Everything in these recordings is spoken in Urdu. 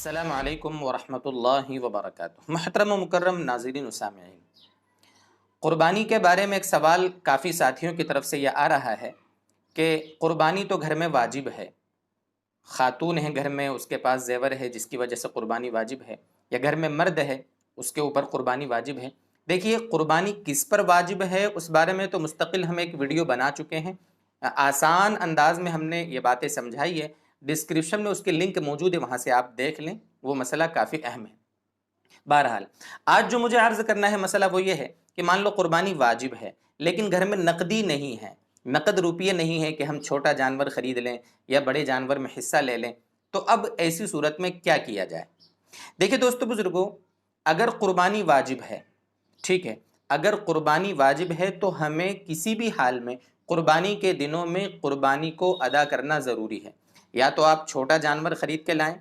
السلام علیکم ورحمۃ اللہ وبرکاتہ۔ محترم و مکرم ناظرین و سامعین، قربانی کے بارے میں ایک سوال کافی ساتھیوں کی طرف سے یہ آ رہا ہے کہ قربانی تو گھر میں واجب ہے، خاتون ہے گھر میں، اس کے پاس زیور ہے جس کی وجہ سے قربانی واجب ہے، یا گھر میں مرد ہے اس کے اوپر قربانی واجب ہے۔ دیکھیے، قربانی کس پر واجب ہے اس بارے میں تو مستقل ہم ایک ویڈیو بنا چکے ہیں، آسان انداز میں ہم نے یہ باتیں سمجھائی ہے، ڈسکرپشن میں اس کے لنک موجود ہے، وہاں سے آپ دیکھ لیں، وہ مسئلہ کافی اہم ہے۔ بہرحال آج جو مجھے عرض کرنا ہے مسئلہ وہ یہ ہے کہ مان لو قربانی واجب ہے لیکن گھر میں نقدی نہیں ہے، نقد روپیے نہیں ہے کہ ہم چھوٹا جانور خرید لیں یا بڑے جانور میں حصہ لے لیں، تو اب ایسی صورت میں کیا کیا جائے؟ دیکھیں دوستو بزرگوں، اگر قربانی واجب ہے، ٹھیک ہے، اگر قربانی واجب ہے تو ہمیں کسی بھی حال میں قربانی کے دنوں میں قربانی کو ادا کرنا ضروری ہے۔ یا تو آپ چھوٹا جانور خرید کے لائیں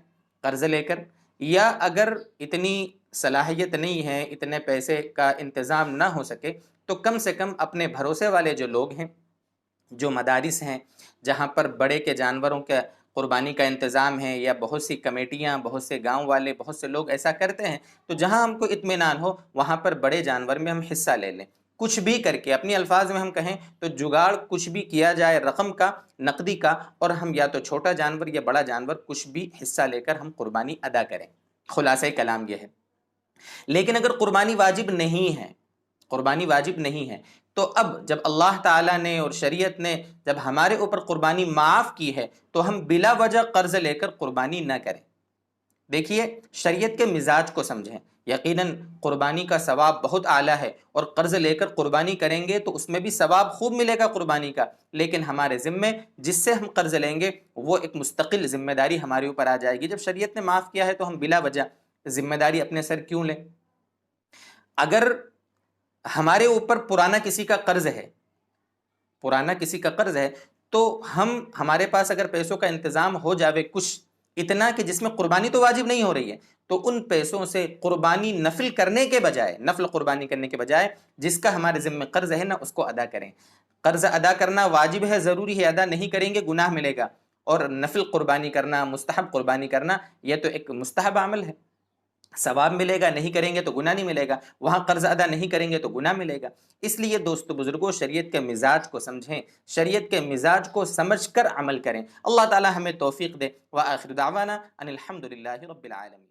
قرض لے کر، یا اگر اتنی صلاحیت نہیں ہے، اتنے پیسے کا انتظام نہ ہو سکے، تو کم سے کم اپنے بھروسے والے جو لوگ ہیں، جو مدارس ہیں جہاں پر بڑے کے جانوروں کے قربانی کا انتظام ہے، یا بہت سی کمیٹیاں، بہت سے گاؤں والے، بہت سے لوگ ایسا کرتے ہیں، تو جہاں ہم کو اطمینان ہو وہاں پر بڑے جانور میں ہم حصہ لے لیں، کچھ بھی کر کے، اپنی الفاظ میں ہم کہیں تو جگاڑ کچھ بھی کیا جائے رقم کا، نقدی کا، اور ہم یا تو چھوٹا جانور یا بڑا جانور کچھ بھی حصہ لے کر ہم قربانی ادا کریں۔ خلاصہ کلام یہ ہے۔ لیکن اگر قربانی واجب نہیں ہے، قربانی واجب نہیں ہے، تو اب جب اللہ تعالیٰ نے اور شریعت نے جب ہمارے اوپر قربانی معاف کی ہے تو ہم بلا وجہ قرض لے کر قربانی نہ کریں۔ دیکھیے، شریعت کے مزاج کو سمجھیں، یقیناً قربانی کا ثواب بہت اعلیٰ ہے، اور قرض لے کر قربانی کریں گے تو اس میں بھی ثواب خوب ملے گا قربانی کا، لیکن ہمارے ذمے جس سے ہم قرض لیں گے وہ ایک مستقل ذمہ داری ہمارے اوپر آ جائے گی۔ جب شریعت نے معاف کیا ہے تو ہم بلا وجہ ذمہ داری اپنے سر کیوں لیں؟ اگر ہمارے اوپر پرانا کسی کا قرض ہے، پرانا کسی کا قرض ہے، تو ہمارے پاس اگر پیسوں کا انتظام ہو جاوے کچھ اتنا کہ جس میں قربانی تو واجب نہیں ہو رہی ہے، تو ان پیسوں سے قربانی نفل کرنے کے بجائے، نفل قربانی کرنے کے بجائے جس کا ہمارے ذمہ قرض ہے نا، اس کو ادا کریں۔ قرض ادا کرنا واجب ہے، ضروری ہے، ادا نہیں کریں گے گناہ ملے گا، اور نفل قربانی کرنا، مستحب قربانی کرنا، یہ تو ایک مستحب عمل ہے، ثواب ملے گا، نہیں کریں گے تو گناہ نہیں ملے گا، وہاں قرض ادا نہیں کریں گے تو گناہ ملے گا۔ اس لیے دوستو بزرگوں، شریعت کے مزاج کو سمجھیں، شریعت کے مزاج کو سمجھ کر عمل کریں۔ اللہ تعالی ہمیں توفیق دے۔ وآخر دعوانا ان الحمد للہ رب العالمین۔